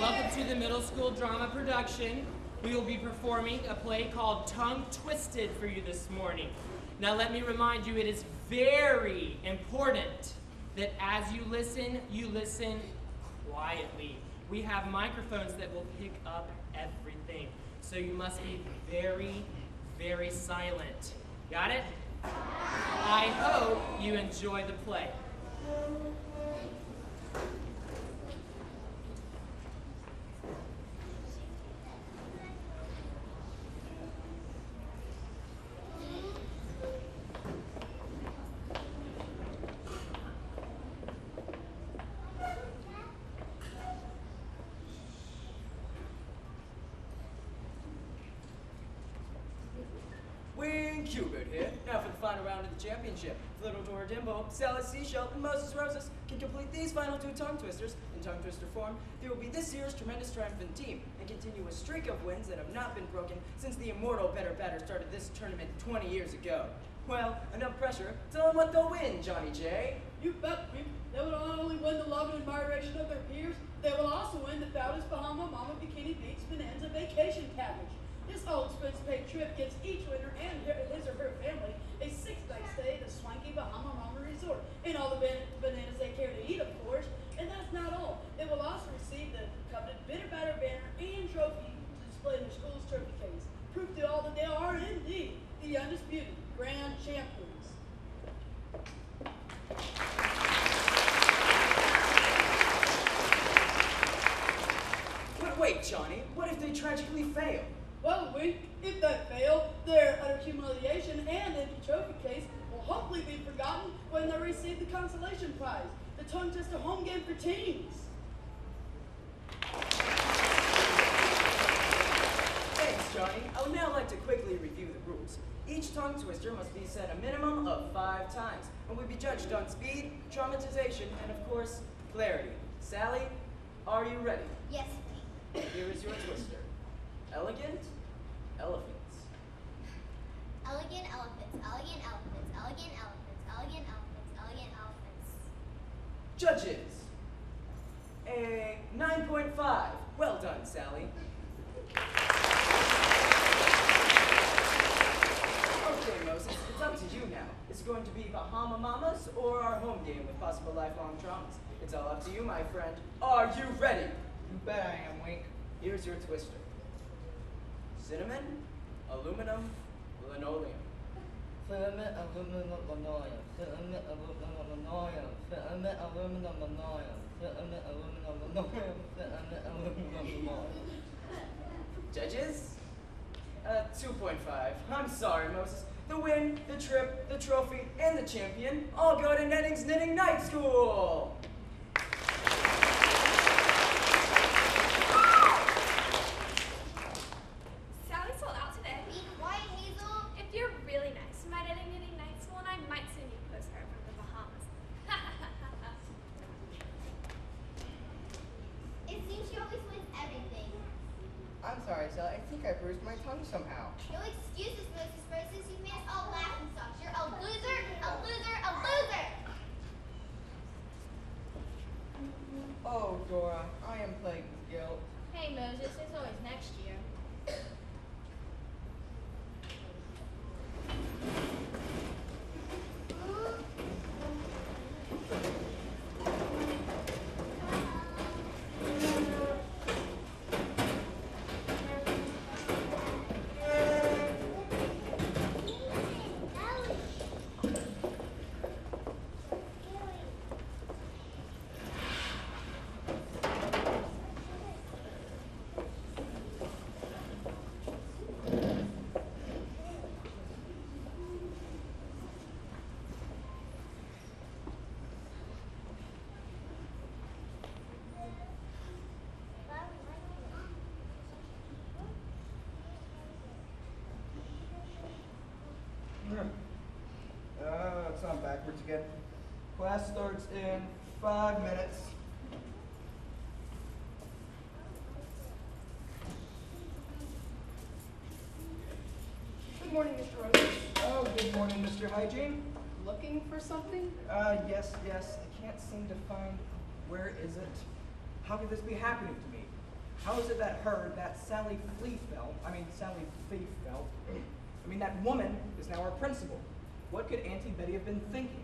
Welcome to the middle school drama production. We will be performing a play called Tongue Twisted for you this morning. Now let me remind you, it is very important that as you listen quietly. We have microphones that will pick up everything. So you must be very, very silent. Got it? I hope you enjoy the play. Wayne Hubert here, now for the final round of the championship. Little Dora Dimble, Salad Seashell, and Moses Roses can complete these final two tongue twisters in tongue twister form. They will be this year's tremendous triumphant team and continue a streak of wins that have not been broken since the immortal Better Batter started this tournament 20 years ago. Well, enough pressure. Tell them what they'll win, Johnny J. You bet, Pete. They will not only win the love and admiration of their peers, they will also win the Founders Bahama Mama Bikini Beach Bonanza Vacation Package. This all-expense-paid trip gives each winner and his or her family a 6-night stay at the swanky Bahama Mama Resort, and all the bananas they care to eat, of course. And that's not all. They will also receive the coveted Bitter Batter banner and trophy to display in their school's trophy case. Proof to all that they are indeed the undisputed grand champions. But wait, Johnny, what if they tragically fail? Well, if they fail, their utter humiliation and empty trophy case will hopefully be forgotten when they receive the consolation prize, the tongue twister home game for teens. Thanks, Johnny. I would now like to quickly review the rules. Each tongue twister must be said a minimum of 5 times, and will be judged on speed, traumatization, and of course, clarity. Sally, are you ready? Yes, Pete. Here is your twister. Elegant elephants. Elegant elephants, elegant elephants, elegant elephants, elegant elephants, elegant elephants. Judges, a 9.5. Well done, Sally. Okay, Moses, it's up to you now. It's going to be Bahama Mamas or our home game with possible lifelong traumas. It's all up to you, my friend. Are you ready? You bet I am, Wink. Here's your twister. Cinnamon, aluminum, linoleum. Filament aluminum linoleum. Filament aluminum linoleum. Filament aluminum linoleum. Filament aluminum linoleum. Filament aluminum linoleum. Judges? 2.5. I'm sorry, Moses. The win, the trip, the trophy, and the champion all go to Nettings Knitting Night School! Sally sold out today. Be quiet, Hazel. If you're really nice to my knitting night school, and I might send you a postcard from the Bahamas. It seems she always wins everything. I'm sorry, Sally. I think I bruised my tongue somehow. No excuses, Moses Roses. You missed all laughing stocks. You're a loser, a loser, a loser. Oh, Dora, I am plagued with guilt. Hey, Moses, it's always next year. It's on backwards again. Class starts in 5 minutes. Good morning, Mr. Roses. Oh, good morning, Mr. Hygiene. Looking for something? Yes. I can't seem to find, where is it? How could this be happening to me? How is it that Sally Fleefeld, that woman is now our principal? What could Auntie Betty have been thinking?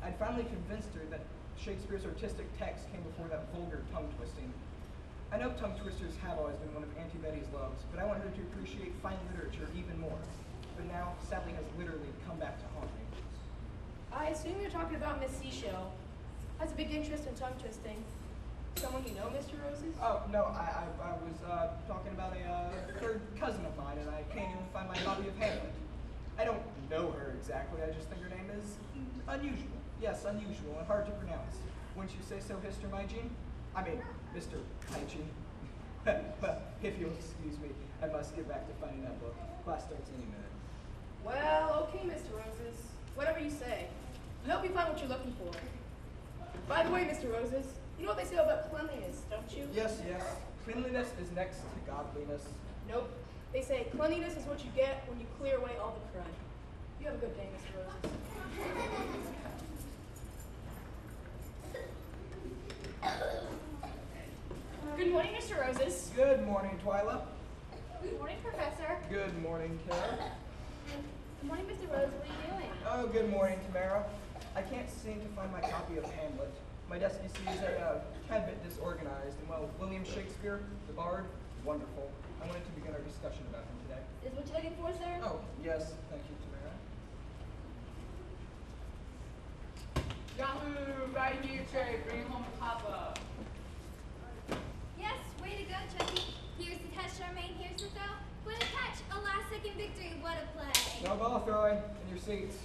I'd finally convinced her that Shakespeare's artistic text came before that vulgar tongue twisting. I know tongue twisters have always been one of Auntie Betty's loves, but I wanted her to appreciate fine literature even more. But now, Sally has literally come back to haunt me. I assume you're talking about Miss Seashell. Has a big interest in tongue twisting. Someone you know, Mr. Roses? Oh, no, I was talking about a third cousin of mine, and I can't even find my copy of Hamlet. I don't know her exactly, I just think her name is unusual. Yes, unusual and hard to pronounce. Wouldn't you say so, Mr. Hygiene? Well, if you'll excuse me, I must get back to finding that book. Class starts any minute. Well, okay, Mr. Roses. Whatever you say. I hope you find what you're looking for. By the way, Mr. Roses, you know what they say about cleanliness, don't you? Yes. Cleanliness is next to godliness. Nope. They say cleanliness is what you get when you clear away all the crud. You have a good day, Mr. Roses. Good morning, Mr. Roses. Good morning, Twyla. Good morning, Professor. Good morning, Kara. Good morning, Mr. Rose. What are you doing? Oh, good morning, Tamara. I can't seem to find my copy of Hamlet. My desk, you see, is a tad bit disorganized, and well, William Shakespeare, the bard, wonderful. I wanted to begin our discussion about him today. Is what you're looking for, sir? Oh, yes, thank you, Tamara. Yahoo! Right here, Cherry. Bring home Papa. Yes, way to go, Chucky. Here's the catch, Charmaine. Here's the throw. What a catch! A last-second victory. What a play. No ball throwing. In your seats.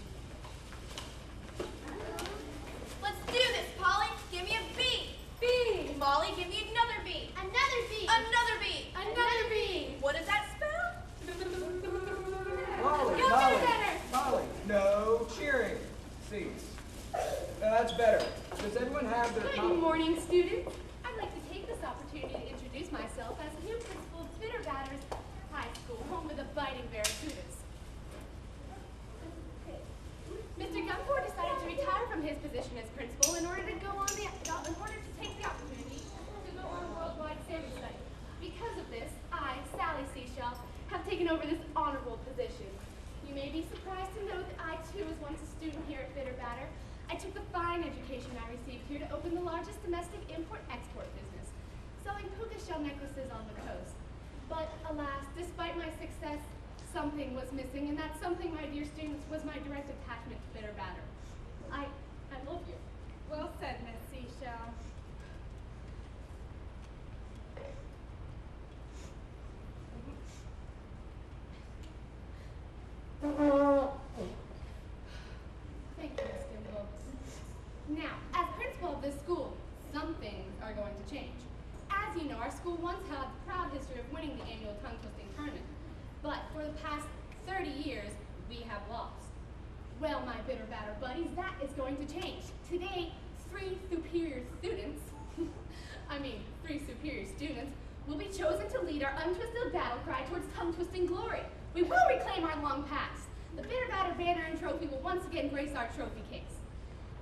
Let's do this, Polly. Give me a B. B. Molly, give me another B. Another B. Another B. Another B. What does that spell? Molly, Go Molly, center. Molly. No cheering. Seats. Now that's better. Does everyone have their Good morning, students. I'd like to take this opportunity to introduce myself as the new principal of Bitterbatters High School, home of the Biting Barracudas. Mr. Gumford decided to retire from his position as principal in order to take the opportunity to go on a worldwide Santa study. Because of this, I, Sally Seashell, have taken over this honorable position. You may be surprised to know that I too was once a student here at Bitterbatter. I took the fine education I received here to open the largest domestic import-export business, selling puka shell necklaces on the coast. But alas, despite my success, something was missing, and that something, my dear students, was my direct attachment to Bitterbatter. I love you. Well said, Miss Seashell. Thank you, Miss Dimple. Now, as principal of this school, some things are going to change. As you know, our school once had the proud history of winning the annual tongue twisting tournament. But for the past 30 years, we have lost. Well, my Bitterbatter buddies, that is going to change. Today, three superior students will be chosen to lead our untwisted battle cry towards tongue-twisting glory. We will reclaim our long past. The Bitterbatter banner and trophy will once again grace our trophy case.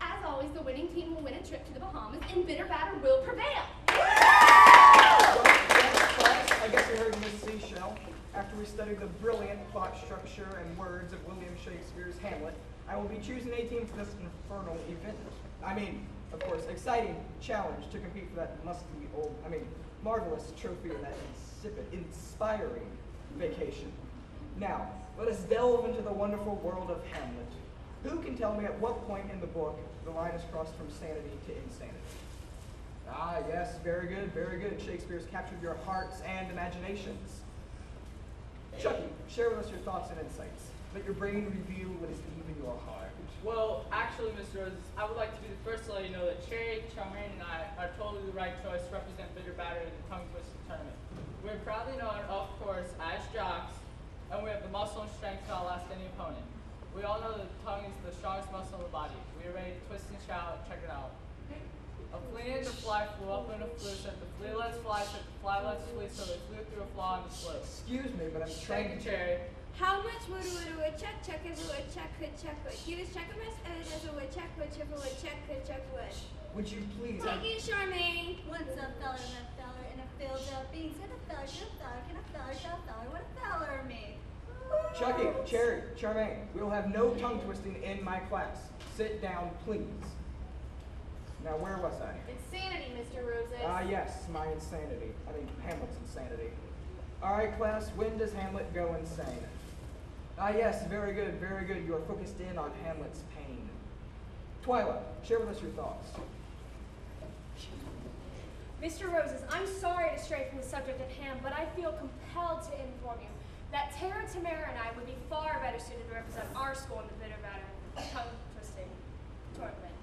As always, the winning team will win a trip to the Bahamas, and Bitterbatter will prevail. Well, yes, class, I guess you heard Miss Seashell. After we study the brilliant plot structure and words of William Shakespeare's Hamlet, I will be choosing a team for this infernal event. Of course, exciting challenge to compete for that marvelous trophy and that insipid, inspiring vacation. Now, let us delve into the wonderful world of Hamlet. Who can tell me at what point in the book the line is crossed from sanity to insanity? Ah, yes, very good, very good. Shakespeare's captured your hearts and imaginations. Chucky, share with us your thoughts and insights. Let your brain reveal what is deep in your heart. Well, actually, Mr. Roses, I would like to be the first to let you know that Cherry, Charmaine, and I are totally the right choice to represent Bitterbatter in the tongue twisting tournament. We're proudly known, of course, as jocks, and we have the muscle and strength to outlast any opponent. We all know that the tongue is the strongest muscle in the body. We are ready to twist and shout. Check it out. A flea and a fly flew up in a flue, said the flea lets fly, said the fly lets flee, so they flew through a flaw in the slope. Excuse me, but I'm trying Thank to... you, Cherry. How much would a woodchuck chuck if a woodchuck could chuck wood? He was chuck a mess as a woodchuck would chip a woodchuck could chuck wood. Would you please... Thank you, Charmaine. Once a feller in a field of beans and a What a feller me. Chucky, Cherry, Charmaine, we will have no tongue twisting in my class. Sit down, please. Now, where was I? Insanity, Mr. Roses. Ah, yes, my insanity. I mean, Hamlet's insanity. All right, class, when does Hamlet go insane? Ah, yes, very good, very good. You are focused in on Hamlet's pain. Twyla, share with us your thoughts. Mr. Roses, I'm sorry to stray from the subject at hand, but I feel compelled to inform you that Tara, Tamara, and I would be far better suited to represent our school in the bitter-batter tongue-twisting tournament.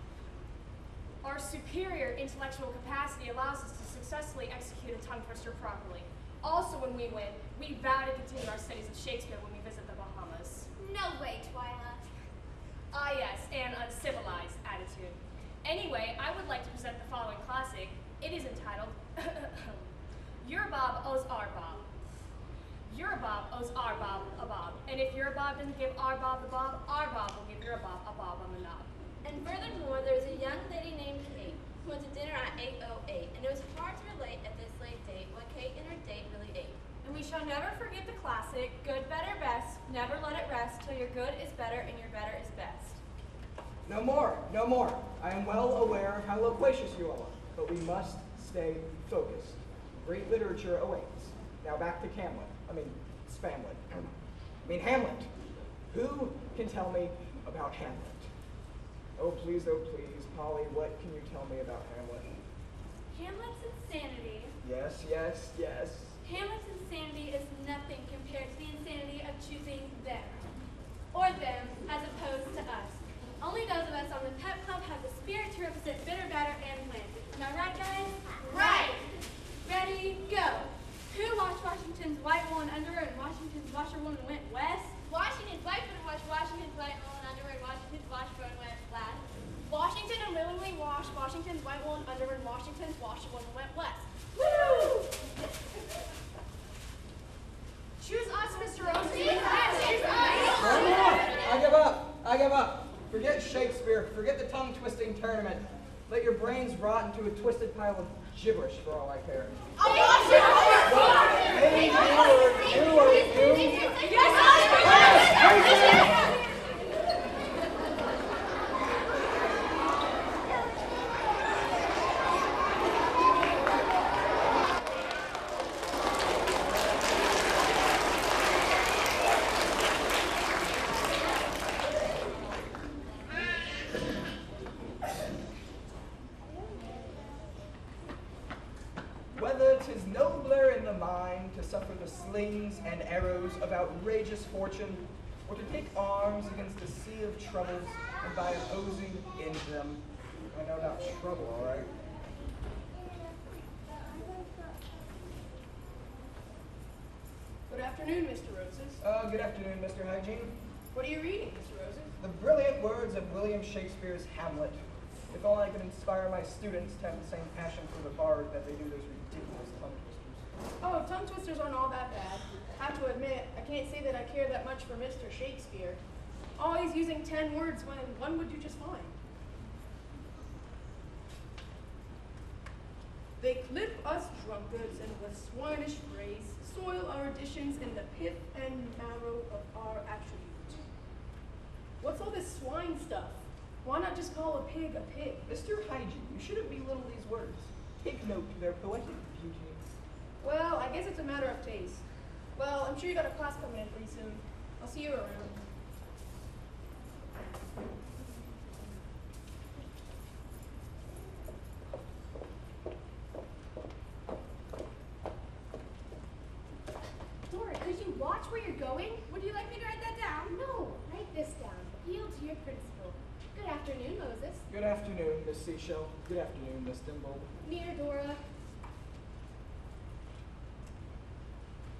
Our superior intellectual capacity allows us to successfully execute a tongue twister properly. Also, when we win, we vow to continue our studies of Shakespeare when we visit the Bahamas. No way, Twyla. Ah, yes, an uncivilized attitude. Anyway, I would like to present the following classic. It is entitled, Your Bob owes our Bob. Your Bob owes our Bob a Bob. And if your Bob doesn't give our Bob the Bob, our Bob will give your Bob a Bob on the knob. And furthermore, there's a young lady named Kate who went to dinner at 8:08, and it was hard to relate at this late date what Kate and her date really ate. And we shall never forget the classic, good, better, best. Never let it rest till your good is better and your better is best. No more, no more. I am well aware how loquacious you all are, but we must stay focused. Great literature awaits. Now back to Hamlet. Hamlet. Who can tell me about Hamlet? Oh, please, Polly, what can you tell me about Hamlet? Hamlet's insanity. Yes, yes, yes. Hamlet's insanity is nothing compared to the insanity of choosing them. Or them, as opposed to us. Only those of us on the Pep Club have the spirit to represent bitter, batter, and win. Am I right, guys? Right. Ready, go. Who washed Washington's white woolen underwear and Washington's washerwoman went west? Washington's white woman washed Washington's white woolen underwear and Washington's washwoman went west. Washington unwillingly washed Washington's white woolen underwear and Washington's washerwoman went west. Woo! Choose us, Mr. Roses. No more! I give up. Forget Shakespeare. Forget the tongue-twisting tournament. Let your brains rot into a twisted pile of gibberish for all I care. Whether 'tis nobler in the mind to suffer the slings and arrows of outrageous fortune, or to take arms against a sea of troubles and by opposing in them. I know about trouble, all right? Good afternoon, Mr. Roses. Good afternoon, Mr. Hygiene. What are you reading, Mr. Roses? The brilliant words of William Shakespeare's Hamlet. If only I could inspire my students to have the same passion for the bard that they do those ridiculous tongue twisters. Oh, tongue twisters aren't all that bad. I have to admit, I can't say that I care that much for Mr. Shakespeare. Always using 10 words when one would do just fine. They clip us drunkards and with swinish phrase, soil our additions in the pith and marrow of our attribute. What's all this swine stuff? Why not just call a pig a pig? Mr. Hygiene, you shouldn't belittle these words. Take note of their poetic beauty. Well, I guess it's a matter of taste. Well, I'm sure you got a class coming in pretty soon. I'll see you around. Dora, could you watch where you're going? Would you like me to write that down? No, write this down. Appeal to your principal. Good afternoon, Moses. Good afternoon, Miss Seashell. Good afternoon, Miss Dimble. Near Dora.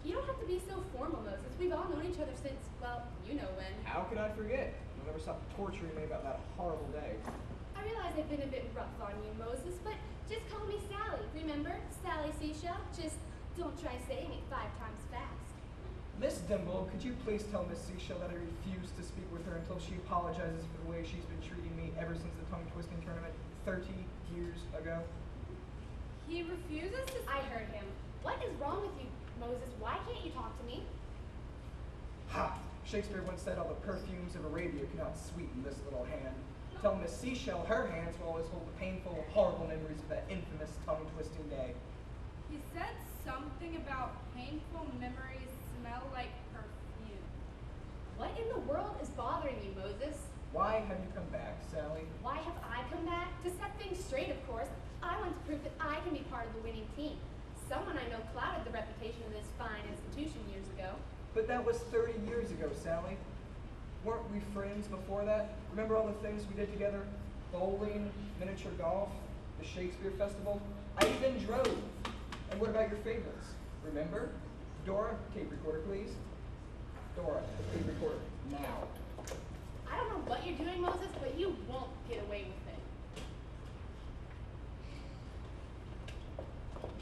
You don't have to be so formal, Moses. We've all known each other since, well, you know when. How could I forget? You'll never stop torturing me about that horrible day. I realize I've been a bit rough on you, Moses, but just call me Sally. Remember? Sally Seashell? Just don't try saying it 5 times fast. Miss Dimble, could you please tell Miss Seashell that I refuse to speak with her until she apologizes for the way she's been treating me ever since the tongue-twisting tournament 30 years ago? He refuses to... I heard him. What is wrong with you, Moses, why can't you talk to me? Ha! Shakespeare once said all the perfumes of Arabia could not sweeten this little hand. Tell Miss Seashell her hands will always hold the painful, horrible memories of that infamous tongue-twisting day. He said something about painful memories smell like perfume. What in the world is bothering you, Moses? Why have you come back, Sally? Why have I come back? To set things straight, of course. I want to prove that I can be part of the winning team. Someone I know clouded the reputation of this fine institution years ago. But that was 30 years ago, Sally. Weren't we friends before that? Remember all the things we did together? Bowling, miniature golf, the Shakespeare Festival? I even drove. And what about your favorites? Remember? Dora, tape recorder, please. Dora, tape recorder, now. I don't know what you're doing, Moses, but you won't get away with it.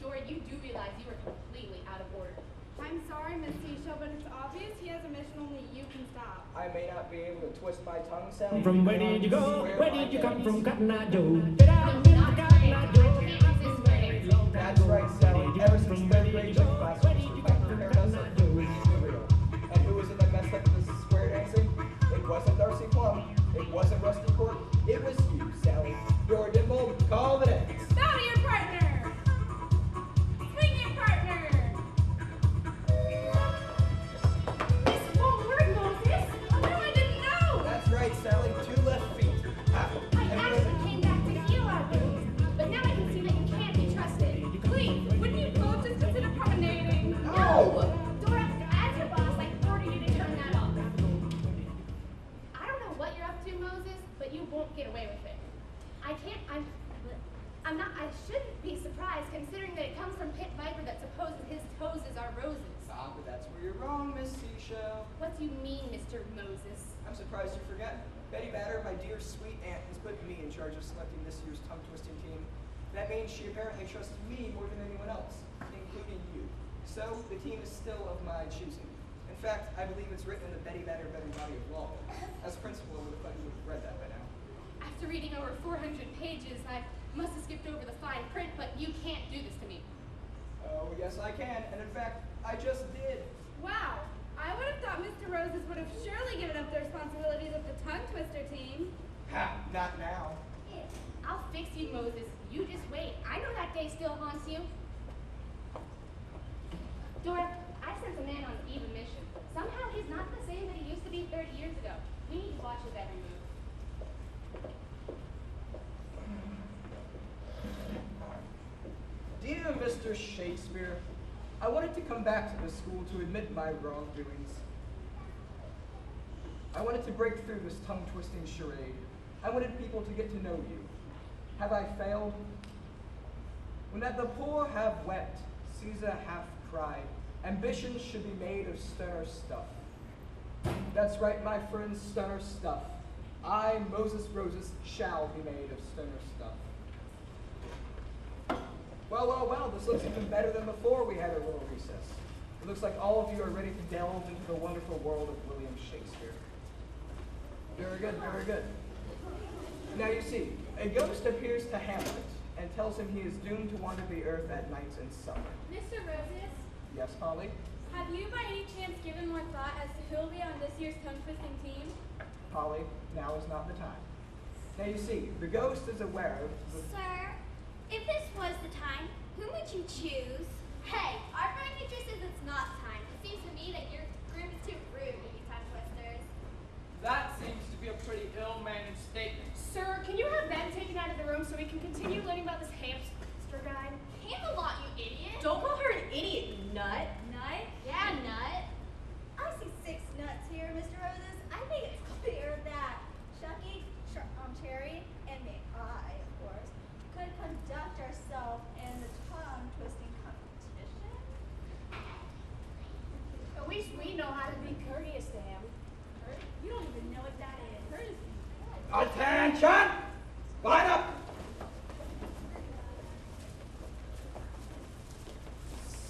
Dora, you do realize you are completely out of order. I'm sorry, Miss Seashell, but it's obvious he has a mission only you can stop. I may not be able to twist my tongue, Sally. From where did you go? Where did you come from, Cotton Eye Joe? That's right, Sally. Ever since third grade gym class, you prepared us for real. And who was it that messed up with this square dancing? It wasn't Darcy Plum. It wasn't Rusty Court. It was you, Sally. Dora Dimble, call it ends. Bow to your partner! Swing your partner! This won't work, Moses. Oh, no, I didn't know! That's right, Sally. 2 left feet. Ah, I and actually came back to heal our wounds, but now I can see that you can't be trusted. Please, wouldn't you both just consider promenading? No! Dora, as your boss, I order you to turn that off. I don't know what you're up to, Moses, but you won't get away with it. I shouldn't be surprised considering that it comes from Pit Viper that supposes his toes are roses. Ah, but that's where you're wrong, Miss Seashell. What do you mean, Mr. Moses? I'm surprised you forget. Betty Batter, my dear sweet aunt, has put me in charge of selecting this year's tongue-twisting team. That means she apparently trusts me more than anyone else, including you. So, the team is still of my choosing. In fact, I believe it's written in the Betty Batter body of law. As principal, I would have thought you would have read that by now. After reading over 400 pages, I must have skipped over the fine print, but you can't do this to me. Oh, yes I can, and in fact, I just did. Wow, I would have thought Mr. Roses would have surely given up the responsibilities of the tongue twister team. Ha, not now. I'll fix you, Moses. You just wait. I know that day still haunts you. Dora, I sent a man on Eve a mission. Somehow he's not the same that he used to be 30 years ago. We need to watch his every move. Dear Mr. Shakespeare, I wanted to come back to the school to admit my wrongdoings. I wanted to break through this tongue-twisting charade. I wanted people to get to know you. Have I failed? When that the poor have wept, Caesar hath cried, ambitions should be made of sterner stuff. That's right, my friends, sterner stuff. I, Moses Roses, shall be made of sterner stuff. Well, well, well, this looks even better than before we had our little recess. It looks like all of you are ready to delve into the wonderful world of William Shakespeare. Very good, very good. Now you see, a ghost appears to Hamlet and tells him he is doomed to wander the earth at night and summer. Mr. Roses, Yes, Polly? have you by any chance given more thought as to who will be on this year's tongue twisting team? Polly, now is not the time. Now you see, the ghost is aware of the... Sir, if this was the time, who would you choose? Hey, our friend teacher says it's not time. It seems to me that your group is too rude to be tongue twisters. That seems to be a pretty ill-mannered statement. Sir, can you have Ben taken out of the room so we can continue learning about this hamster guy? Camelot, you idiot! Don't call her an idiot, nut. Nut? Yeah, nut. I see 6 nuts here, Mr. Roses. I think it's clear that Chucky, Cherry, and me, I, of course, could conduct ourselves in the tongue-twisting competition. At least we know how to be courteous to him. You don't even know what that is. Attention! Line up!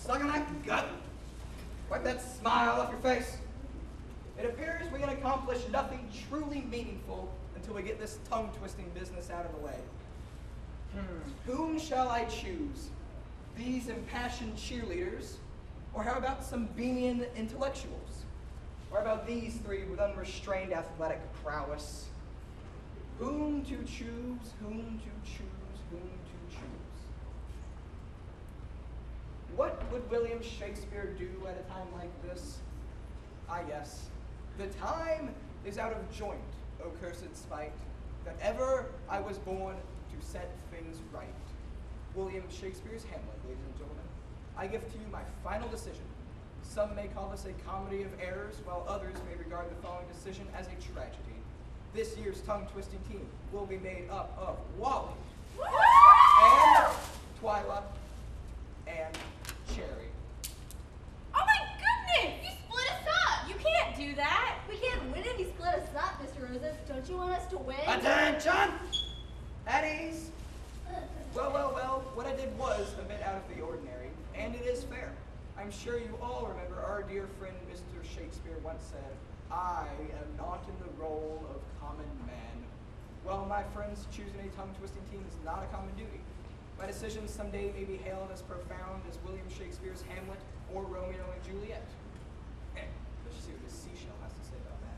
Suck on that gut. Wipe that smile off your face. It appears we can accomplish nothing truly meaningful until we get this tongue-twisting business out of the way. Whom shall I choose? These impassioned cheerleaders, Or how about some Beanian intellectuals? Or about these three with unrestrained athletic prowess? Whom to choose, whom to choose, whom to choose? What would William Shakespeare do at a time like this? Ah, yes, the time is out of joint, O cursed spite, that ever I was born to set things right. William Shakespeare's Hamlet, ladies and gentlemen. I give to you my final decision. Some may call this a comedy of errors, while others may regard the following decision as a tragedy. This year's tongue-twisting team will be made up of Wally, and Twyla, and Cherry. Oh my goodness! You split us up! You can't do that. We can't win if you split us up, Mr. Roses. Don't you want us to win? Attention! At ease. Well, what I did was a bit out of the ordinary, and it is fair. I'm sure you all remember our dear friend Mr. Shakespeare once said, I am not in the role of common man. Well, my friends, choosing a tongue-twisting team is not a common duty. My decision someday may be hailed as profound as William Shakespeare's Hamlet or Romeo and Juliet. Let's see what this seashell has to say about that.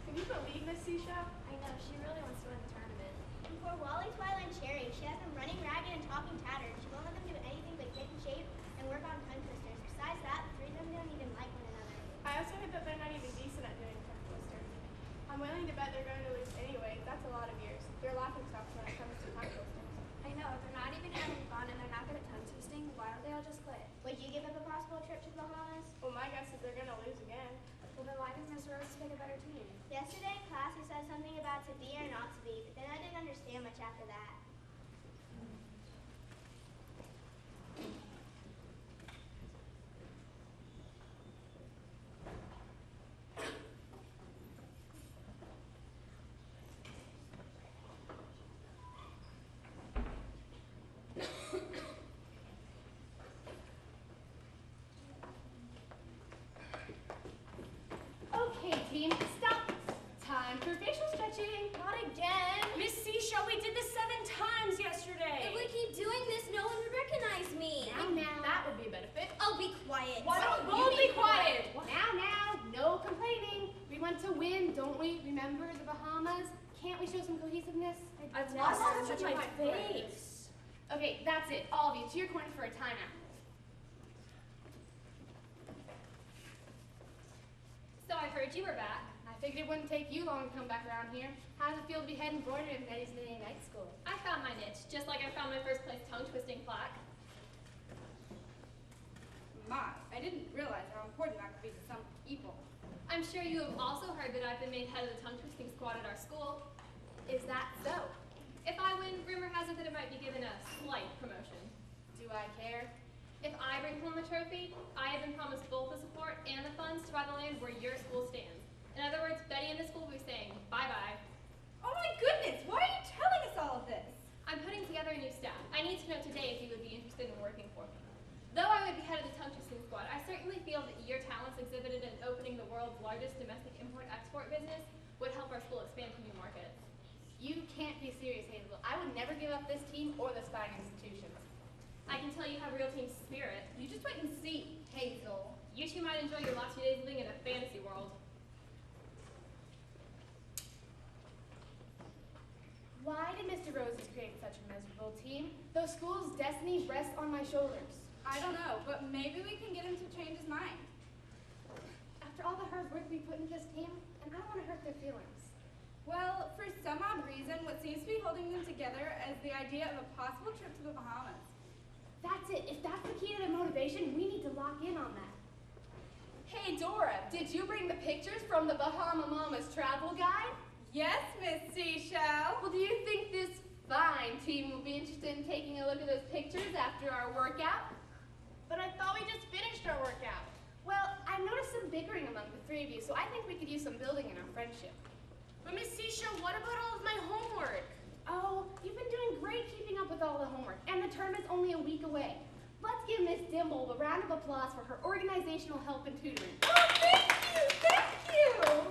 Can you believe Miss Seashell? I know, she really wants to win the tournament. And for Wally, Twyla, and Cherry, she has them running ragged and talking tattered. She won't let them do anything but get in shape and work on tongue twisters. Besides that, the three of them don't even like one another. I also heard that they're not even decent at doing tongue twisters. I'm willing to bet they're going to lose anyway. That's a lot of years. They're laughing stocks when it comes to tongue twisters. I know, if they're not even having fun and they're not good at tongue twisting, why don't they all just quit? Would you give up a possible trip to the Bahamas? Well, my guess is they're going to lose again. Well, then why didn't Miss Rose pick a better team? Yesterday in class, he said something about to be or not to be, but then I didn't understand much after that. Okay, team, stop. Time for facial stretching. Not again. Miss Seashell, we did this 7 times yesterday. If we keep doing this, no one would recognize me. Now. That would be a benefit. Oh, be quiet. Why don't you you be quiet? Now, no complaining. We want to win, don't we? Remember the Bahamas? Can't we show some cohesiveness? I've lost lost touch touch of of my my face. Okay, that's it. All of you, to your corner for a timeout. So I heard you were back. I figured it wouldn't take you long to come back around here. How does it feel to be head embroidered in Betty's Knitting Night School? I found my niche, just like I found my first place tongue twisting plaque. My, I didn't realize how important that could be to some people. I'm sure you have also heard that I've been made head of the tongue twisting squad at our school. Is that so? If I win, rumor has it that it might be given a slight promotion. Do I care? If I bring home the trophy, I have been promised both the support and the funds to buy the land where your school stands. In other words, Betty and the school will be saying bye-bye. Oh my goodness, why are you telling us all of this? I'm putting together a new staff. I need to know today if you would be interested in working for me. Though I would be head of the tongue twisting squad, I certainly feel that your talents exhibited in opening the world's largest domestic import-export business would help our school expand to new markets. You can't be serious, Hazel. I would never give up this team or this fine institution. I can tell you have real team spirit. You just wait and see, Hazel. You two might enjoy your last few days living in a fantasy world. Why did Mr. Roses create such a miserable team? The school's destiny rests on my shoulders. I don't know, but maybe we can get him to change his mind. After all the hard work we put into this team, and I don't want to hurt their feelings. Well, for some odd reason, what seems to be holding them together is the idea of a possible trip to the Bahamas. That's it. If that's the key to their motivation, we need to lock in on that. Hey, Dora, did you bring the pictures from the Bahama Mamas travel guide? Yes, Miss Seashell. Well, do you think this fine team will be interested in taking a look at those pictures after our workout? But I thought we just finished our workout. Well, I've noticed some bickering among the three of you, so I think we could use some building in our friendship. But Miss Seashell, what about all of my homework? Oh, you've been doing great keeping up with all the homework, and the term is only a week away. Let's give Miss Dimble a round of applause for her organizational help and tutoring. Oh, thank you, thank you!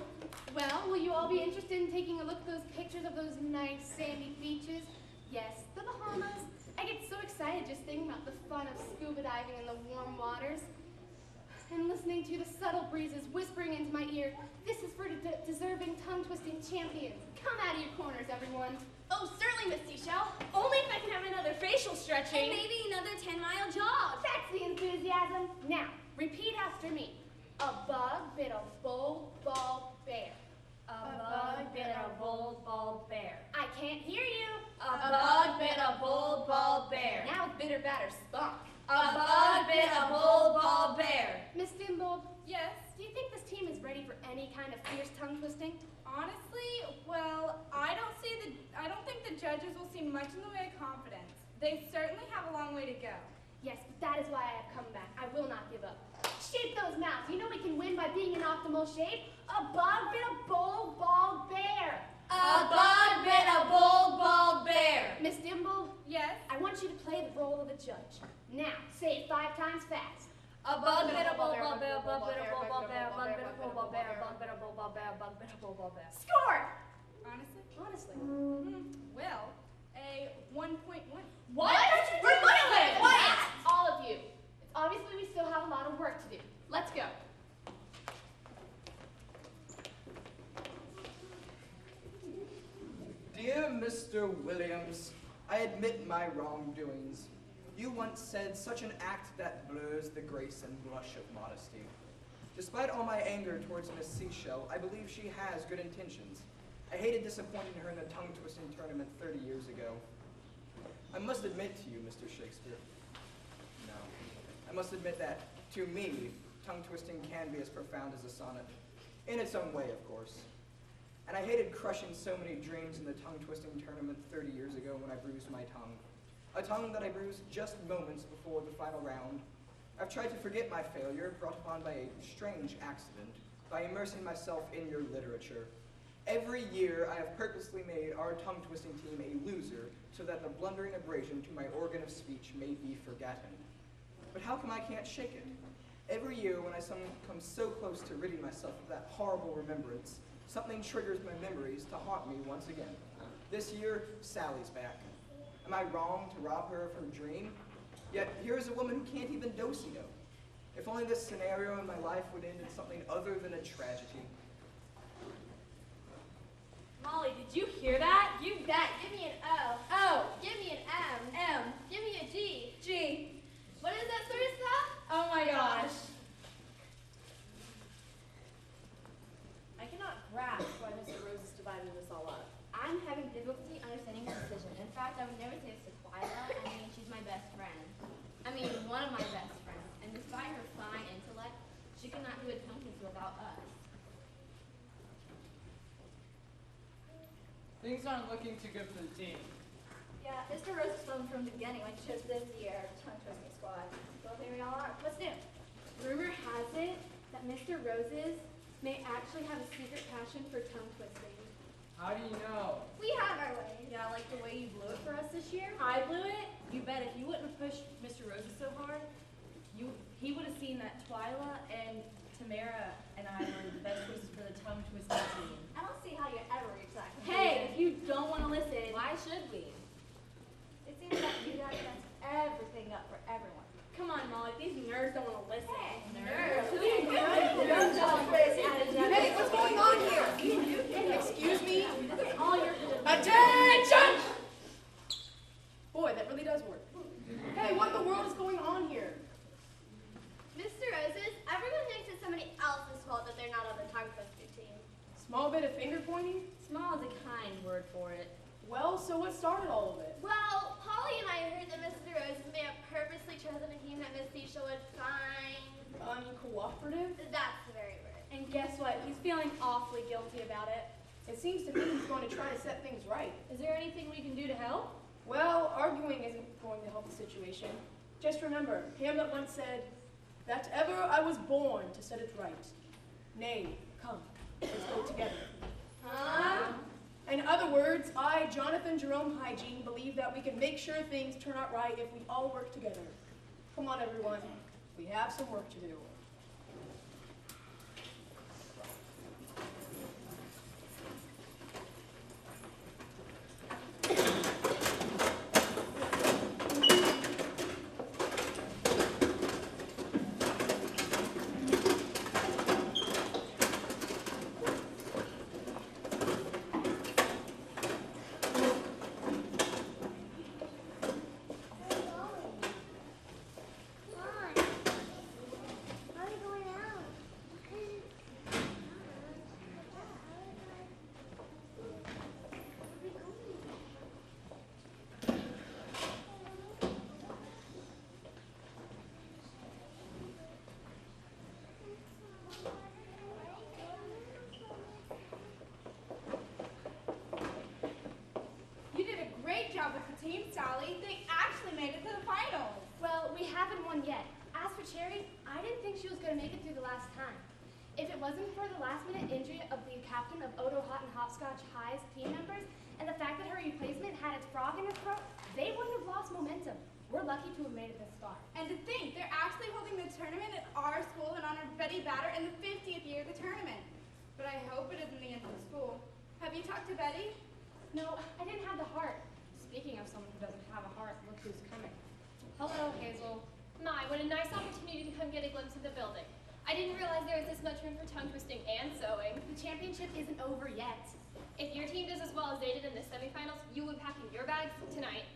Well, will you all be interested in taking a look at those pictures of those nice sandy beaches? Yes, the Bahamas. I get so excited just thinking about the fun of scuba diving in the warm waters and listening to the subtle breezes whispering into my ear. This is for deserving tongue-twisting champions. Come out of your corners, everyone. Oh, certainly, Miss Seashell. Only if I can have another facial stretching. And maybe another 10-mile jog. That's the enthusiasm. Now, repeat after me. A bug bit a bold, bald bear. A bug bit a bold, bald bear. I can't hear you. A bug bit a bold, bald bear. Now with bitter batter spunk. A bug bit a bold, bald bear. Miss Dimble, Yes? do you think this team is ready for any kind of fierce tongue twisting? Honestly, well, I don't think the judges will see much in the way of confidence. They certainly have a long way to go. Yes, but that is why I have come back. I will not give up. Shape those mouths. You know we can win by being in optimal shape. A bug bit a bold, bald bear. A bug bit a bold, bald bear. Miss Dimble, Yes? I want you to play the role of a judge. Now, say it 5 times fast. A bug bit a bold, bald bear, bug bit a bold, bald bear, bug bit a bold, bald bear, bug bit a bold, bald bear, bug bit a bold, bald bear. Score! Honestly? Honestly. Well, a 1.1. What? Ridiculous! Quiet! All of you. It's obviously we still have a lot of work to do. Let's go. Dear Mr. Williams, I admit my wrongdoings. You once said such an act that blurs the grace and blush of modesty. Despite all my anger towards Miss Seashell, I believe she has good intentions. I hated disappointing her in the tongue-twisting tournament 30 years ago. I must admit to you, Mr. Shakespeare, no. I must admit that, to me, tongue-twisting can be as profound as a sonnet. In its own way, of course. And I hated crushing so many dreams in the tongue-twisting tournament 30 years ago when I bruised my tongue. A tongue that I bruised just moments before the final round. I've tried to forget my failure, brought upon by a strange accident, by immersing myself in your literature. Every year, I have purposely made our tongue-twisting team a loser so that the blundering abrasion to my organ of speech may be forgotten. But how come I can't shake it? Every year, when I come so close to ridding myself of that horrible remembrance, something triggers my memories to haunt me once again. This year, Sally's back. Am I wrong to rob her of her dream? Yet here is a woman who can't even do-si-do. If only this scenario in my life would end in something other than a tragedy. Molly, did you hear that? You bet. Give me an O. O. Give me an M. M. Give me a G. G. What is that sort of stuff? Oh my gosh. I cannot grasp why Mr. Rose is dividing this all up. I'm having difficulty understanding his decision. In fact, I would never say this to Twyla. I mean, she's my best friend. I mean, one of my best friends. And despite her fine intellect, she could not do a tongue twister without us. Things aren't looking too good for the team. Yeah, Mr. Rose was told from the beginning when he chose this year tongue twisting squad. Well, here we all are. What's new? Rumor has it that Mr. Roses may actually have a secret passion for tongue twisting. How do you know? We have our way. Yeah, like the way you blew it for us this year. I blew it? You bet if you wouldn't have pushed Mr. Roses so hard, he would have seen that Twyla and Tamara and I were the best choices for the tongue twisting team. I don't see how you ever reach that conclusion. Hey, if you don't want to listen. Why should we? It seems that you guys mess everything up for everyone. Come on, Molly. These nerds don't want to listen. Nerds. Hey, what's going on here? Excuse me? That's all you're doing. Attention! Boy, that really does work. Hey, what in the world is going on here? small bit of finger pointing? Small is a kind word for it. Well, so what started all of it? Well, Polly and I heard that Mr. Roses may have purposely chosen a team that Miss Seashell would find Uncooperative? that's the very word. And guess what? He's feeling awfully guilty about it. It seems to me he's going to try to set things right. Is there anything we can do to help? Well, arguing isn't going to help the situation. Just remember, Hamlet once said, that ever I was born to set it right. Nay, come, let's go together. Huh? In other words, I, Jonathan Jerome Hygiene, believe that we can make sure things turn out right if we all work together. Come on, everyone. We have some work to do. Team Sally, they actually made it to the finals. Well, we haven't won yet. As for Cherry, I didn't think she was going to make it through the last time. If it wasn't for the last-minute injury of the captain of Odo Hot and Hopscotch High's team members, and the fact that her replacement had its frog in its throat, they wouldn't have lost momentum. We're lucky to have made it this far. And to think, they're actually holding the tournament at our school in honor of Betty Batter in the 50th year of the tournament. But I hope it isn't the end of the school. Have you talked to Betty? No, I didn't have the heart. Speaking of someone who doesn't have a heart, look who's coming. Hello, Hazel. My, what a nice opportunity to come get a glimpse of the building. I didn't realize there was this much room for tongue twisting and sewing. The championship isn't over yet. If your team does as well as they did in the semifinals, you will be packing your bags tonight.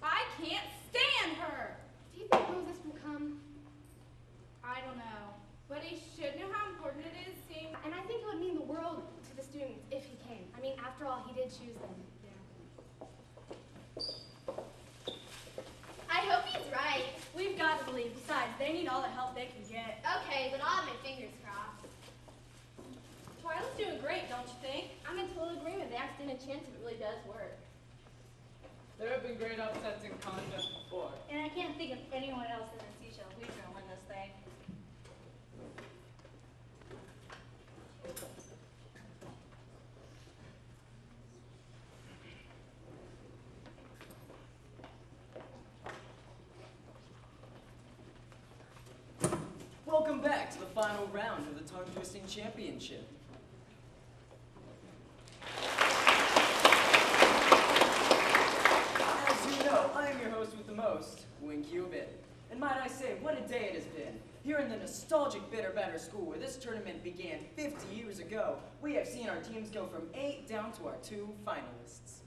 I can't stand her! Do you think Moses will come? I don't know. But he should know how important it is seeing... And I think it would mean the world to the students if he came. I mean, after all, he did choose them. I hope he's right. We've got to believe. Besides, they need all the help they can get. Okay, but I'll have my fingers crossed. Twyla's doing great, don't you think? I'm in total agreement. They actually stand a chance if it really does work. There have been great upsets in contests before. And I can't think of anyone else than the Seashell who's going to win this thing. Welcome back to the final round of the Tongue Twisting Championship. As you know, I am your host with the most, Wing Cubit. And might I say, what a day it has been. Here in the nostalgic Bitter Batter School, where this tournament began 50 years ago, we have seen our teams go from 8 down to our 2 finalists.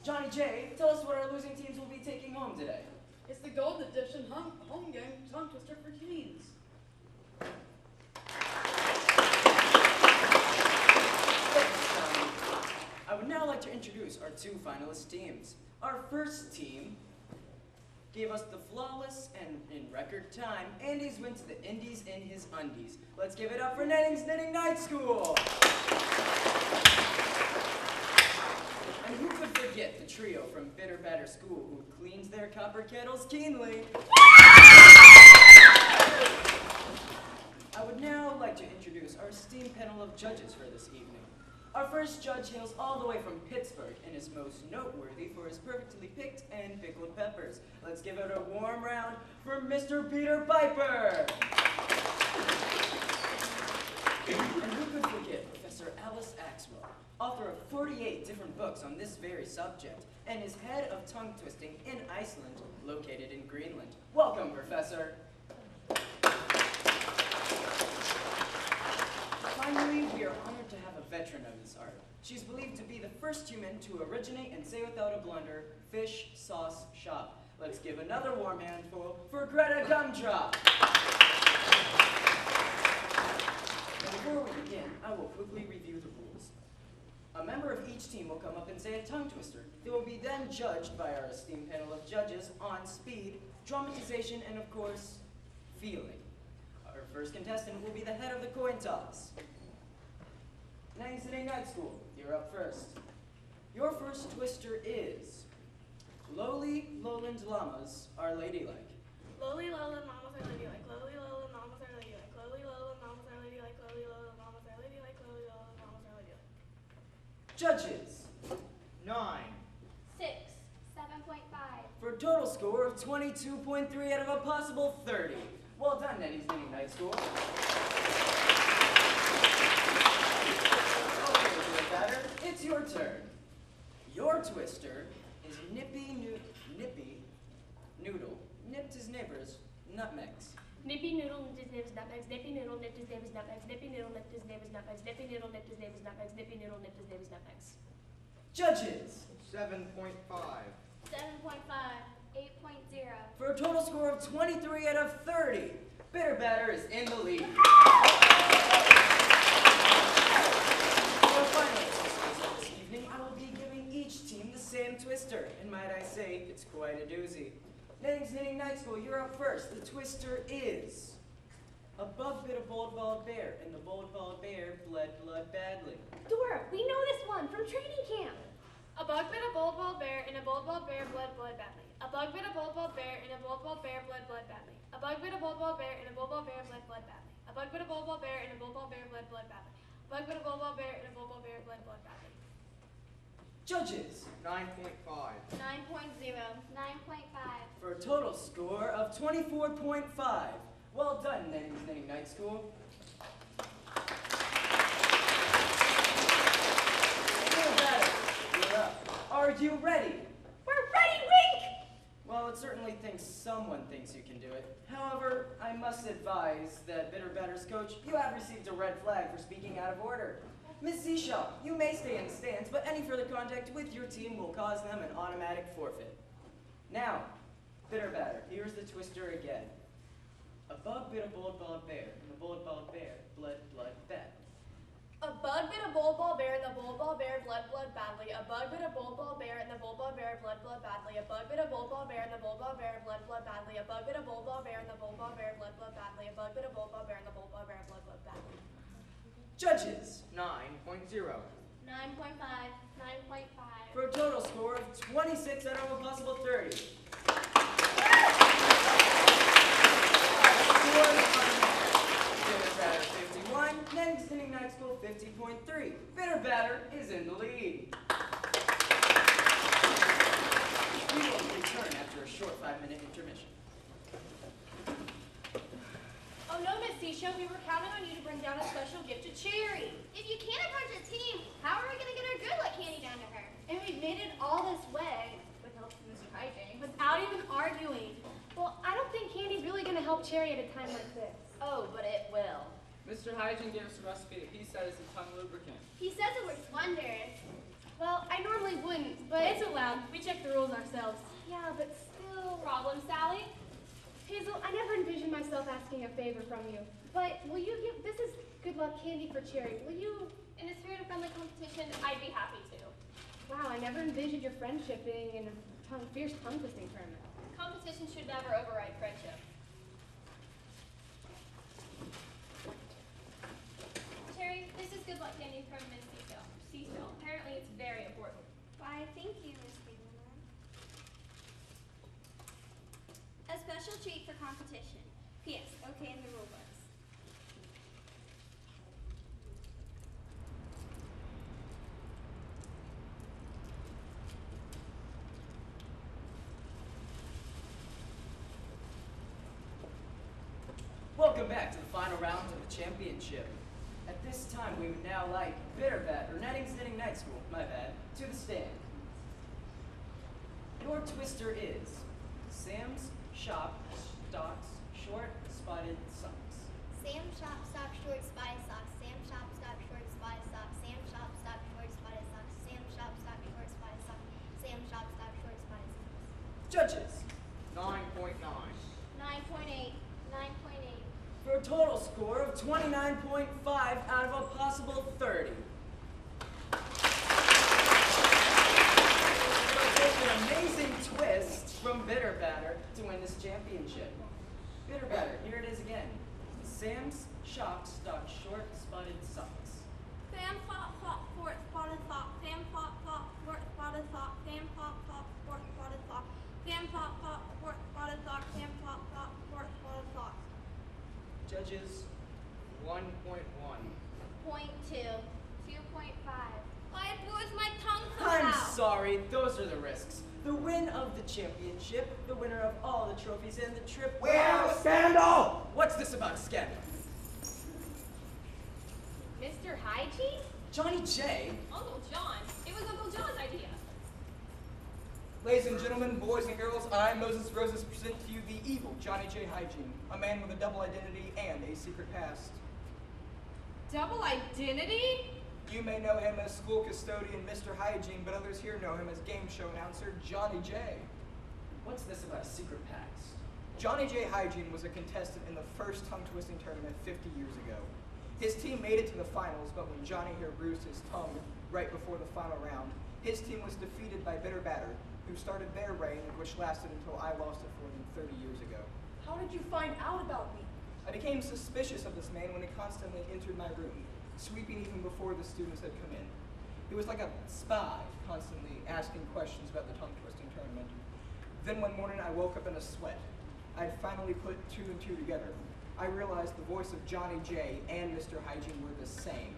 Johnny J, tell us what our losing teams will be taking home today. It's the Golden Edition home game tongue twister for teens. I would now like to introduce our 2 finalist teams. Our first team gave us the flawless and in record time Andy's win to the Indies in his undies. Let's give it up for Netting's Knitting Night School. And who could forget the trio from Bitter Batter School who cleans their copper kettles keenly? I would now like to introduce our esteemed panel of judges for this evening. Our first judge hails all the way from Pittsburgh and is most noteworthy for his perfectly picked and pickled peppers. Let's give it a warm round for Mr. Peter Piper. And who could forget Professor Alice Axwell, author of 48 different books on this very subject, and is head of tongue twisting in Iceland, located in Greenland. Welcome, Professor. Finally, we are honored to have a veteran of this art. She's believed to be the first human to originate and say without a blunder, fish sauce shop. Let's give another warm handful for Greta Gumdrop. Before we begin, I will quickly review the rules. A member of each team will come up and say a tongue twister. They will be then judged by our esteemed panel of judges on speed, dramatization, and of course, feeling. Our first contestant will be the head of the coin toss. Night City Night School, you're up first. Your first twister is Lowly Lowland Llamas Are Ladylike. Lowly Lowland Llamas are ladylike. Lowly Lowland Llamas are ladylike. Lowly Lowland Llamas are ladylike. Lowly Lowland Llamas are ladylike. Lowly Lowland Llamas are ladylike. Judges, 9. 6. 7.5. for a total score of 22.3 out of a possible 30. Well done, Nenny's Knitting Night School. Okay, Bitter Batter, it's your turn. Your twister is Nippy Noodle nipped his neighbor's nutmegs. Nippy Noodle nipped his neighbor's nutmegs. Nippy Noodle nipped his neighbor's nutmegs. Nippy Noodle nipped his neighbor's nutmegs. Nippy Noodle nipped his neighbor's nutmegs. Nippy Noodle nipped his neighbor's nutmegs. Judges, 7.5. 7.5. 8.0. for a total score of 23 out of 30. Bitter Batter is in the lead. For final twisters this evening, I will be giving each team the same twister, and might I say, it's quite a doozy. Knitting's Knitting Night School, you're up first. The twister is a bug bit a bold-balled bear, and the bold-balled bear bled blood badly. Dora, we know this one from training camp. A bug bit a bold-balled bear, and a bold-balled bear bled blood badly. A bug bit a bold-balled bear, and a bold-balled bear bled blood badly. A bug bit a bold-balled bear, and a bold-balled bear bled blood badly. A bug bit a bold-balled bear, and a bold-balled bear bled blood badly. A bug bit a bold-balled bear, and a bold-balled bear bled blood badly. Judges, 9.5. 9.0. 9.5. for a total score of 24.5. Well done, Knitting's Knitting Night School. Bitter Batter, you're up. Are you ready? We're ready, Wink! Well, it certainly thinks someone thinks you can do it. However, I must advise that Bitter Batter's coach, you have received a red flag for speaking out of order. Miss Seashell, you may stay in the stands, but any further contact with your team will cause them an automatic forfeit. Now, Bitter Batter, here's the twister again. A bug bit a bold-balled bear, and the bold-balled bear bled blood badly. A bug bit a bold-balled bear, and the bold-balled bear bled blood badly. A bug bit a bold-balled bear, and the bold-balled bear bled blood badly. A bug bit a bold-balled bear, and the bold-balled bear bled blood badly. A bug bit a bold-balled bear, and the bold-balled bear bled blood badly. A bug bit a bold-balled bear, and the bold-balled bear bled blood badly. Judges, 9.0. 9.5. 9.5. for a total score of 26 out of a possible 30. Bitter Batter 51, Knitting's Knitting Night School 50.3. Bitter Batter is in the lead. We will return after a short 5-minute intermission. Oh no, Miss Seashell, we were counting on you to bring down a special gift to Cherry. If you can't approach a team, how are we going to get our good luck candy down to her? And we've made it all this way, with help from Mr. Hydrang, without even arguing. Well, I don't think candy's really going to help Cherry at a time like this. Oh, but it will. Mr. Hygiene gave us a recipe that he said is a tongue lubricant. He says it works wonders. Well, I normally wouldn't, but It's allowed. We check the rules ourselves. yeah, but still. Problem, Sally? Hazel, I never envisioned myself asking a favor from you. But will you give, this is good luck candy for Cherry. Will you, In the spirit of friendly competition, I'd be happy to. wow, I never envisioned your friendship being in a fierce tongue twisting tournament. Competition should never override friendship. Cherry, this is good luck candy from Miss Seashell. Apparently it's very important. Why, thank you, Miss Gableman. A special treat for competition. P.S. Okay in the rule books. Welcome back to the final round of the championship. At this time, we would now like Bitter Batter, Knitting's Knitting Night School, my bad, to the stand. Your twister is Sam's Shop Stocks Short Spotted Socks. Sam Shop Stop Short Spotted Socks. Sam Shop Stop Short Spotted Socks. Sam Shop Stop Short Spotted Socks. Sam Shop Stop Short Spotted Socks. Sam Shop Stop Short Spotted Socks. Judges, 9.9. 9.8. 9.8. for a a total score of 29.5 out of a possible 30. It'll take an amazing twist from Bitter Batter to win this championship. Bitter Batter, here it is again. Sam's Shop Stock Short Spotted Socks. Sam pop pop sport spotted sock. Sam pop pop sport spotted sock. Sam pop pop sport spotted sock. Sam pop pop sport spotted sock. Sam pop pop sport spotted sock. Judges, 1.1. 0.2. 2.5. I bruised my tongue I'm somehow. sorry, those are the risks. The win of the championship, the winner of all the trophies, and the trip. We have a scandal! What's this about a scandal? Mr. Hygiene? Johnny J. Uncle John. It was Uncle John's idea. Ladies and gentlemen, boys and girls, I, Moses Roses, present to you the evil Johnny J. Hygiene, a man with a double identity and a secret past. Double identity? You may know him as school custodian Mr. Hygiene, but others here know him as game show announcer Johnny J. What's this about a secret past? Johnny J. Hygiene was a contestant in the first tongue-twisting tournament 50 years ago. His team made it to the finals, but when Johnny here bruised his tongue right before the final round, his team was defeated by Bitter Batter, who started their reign, which lasted until I lost it for them 30 years ago. How did you find out about me? I became suspicious of this man when he constantly entered my room, sweeping even before the students had come in. He was like a spy, constantly asking questions about the tongue-twisting tournament. Then one morning I woke up in a sweat. I'd finally put two and two together. I realized the voice of Johnny J and Mr. Hygiene were the same.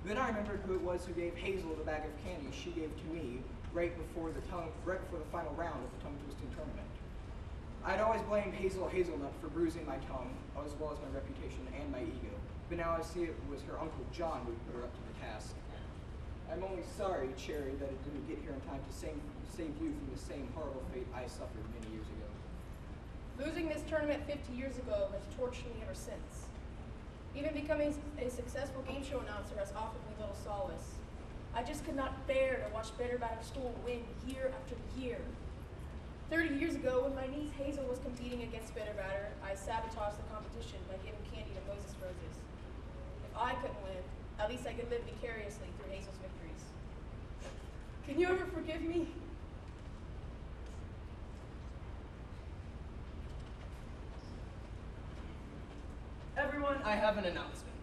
Then I remembered who it was who gave Hazel the bag of candy she gave to me right before the final round of the tongue-twisting tournament. I'd always blamed Hazel Hazelnut for bruising my tongue, as well as my reputation and my ego. But now I see it was her Uncle John who put her up to the task. I'm only sorry, Cherry, that it didn't get here in time to save you from the same horrible fate I suffered many years ago. Losing this tournament 50 years ago has tortured me ever since. Even becoming a successful game show announcer has offered me little solace. I just could not bear to watch Bitter Batter School win year after year. 30 years ago, when my niece Hazel was competing against Bitter Batter, I sabotaged the competition by giving candy to Moses Roses. If I couldn't win, at least I could live vicariously through Hazel's victories. Can you ever forgive me? Everyone, I have an announcement.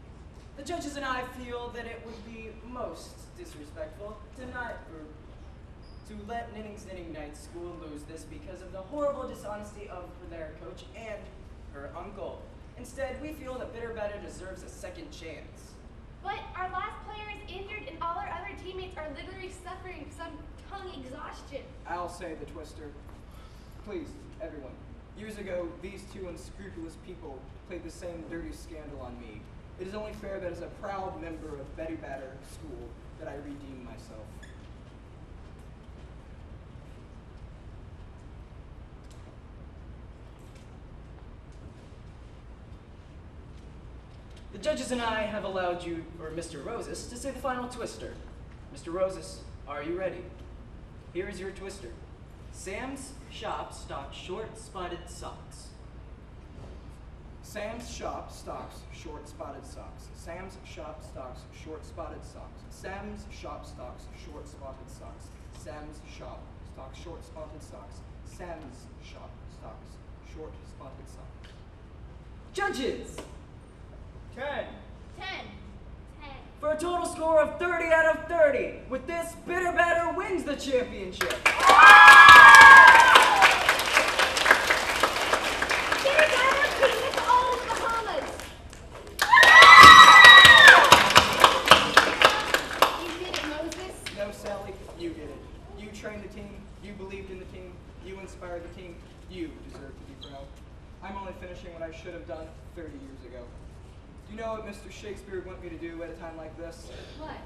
The judges and I feel that it would be most disrespectful to let Ninning's Knitting Night School lose this because of the horrible dishonesty of their coach and her uncle. Instead, we feel that Bitter Batter deserves a second chance. But our last player is injured and all our other teammates are literally suffering some tongue exhaustion. I'll say the Twister. Please, everyone. Years ago, these two unscrupulous people played the same dirty scandal on me. It is only fair that as a proud member of Bitter Batter School that I redeem myself. The judges and I have allowed you, or Mr. Roses, to say the final twister. Mr. Roses, are you ready? Here is your twister. Sam's Shop stocks short spotted socks. Sam's Shop stocks short spotted socks. Sam's Shop stocks short spotted socks. Sam's Shop stocks short spotted socks. Sam's Shop stocks short spotted socks. Sam's Shop stocks short spotted socks. Judges! 10. 10. For a total score of 30 out of 30. With this, Bitter Batter wins the championship. Bitter Batter King of all the Bahamas! You did it, Moses. No, Sally, you did it. You trained the team, you believed in the team, you inspired the team, you deserve to be proud. I'm only finishing what I should have done 30 years ago. Do you know what Mr. Shakespeare would want me to do at a time like this? What?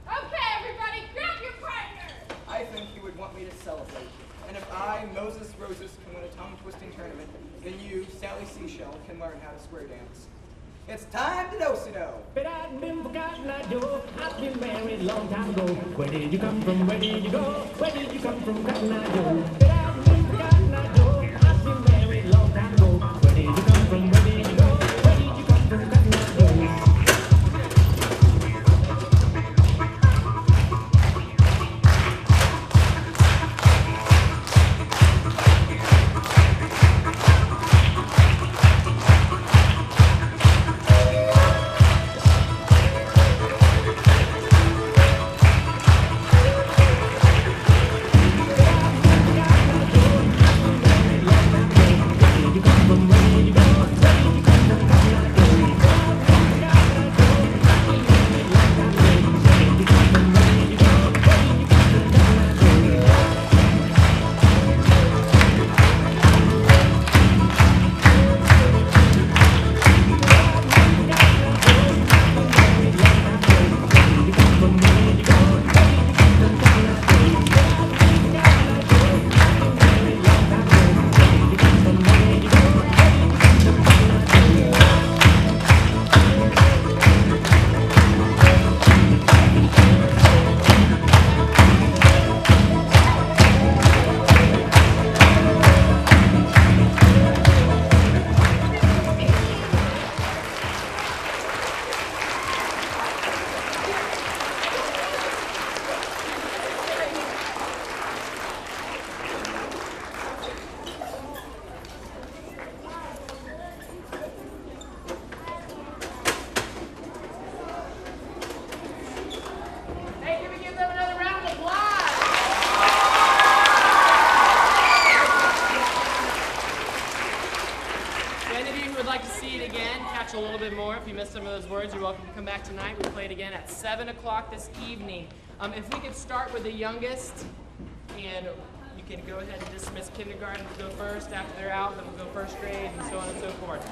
Okay, everybody, grab your partner! I think he would want me to celebrate. And if I, Moses Roses, can win a tongue-twisting tournament, then you, Sally Seashell, can learn how to square dance. It's time to do-si-do. But I've been forgotten, I do. I've been married a long time ago. Where did you come from? Where did you go? Where did you come from, Cotton Eye Joe? But I've been forgotten, I do. I've been married a long time ago. Where did you come from? Where did you go? Where did you would like to see it again, catch a little bit more, if you missed some of those words, you're welcome to come back tonight. We play it again at 7 o'clock this evening. If we could start with the youngest, and you can go ahead and dismiss kindergarten to go first. After they're out, then we'll go first grade, and so on and so forth.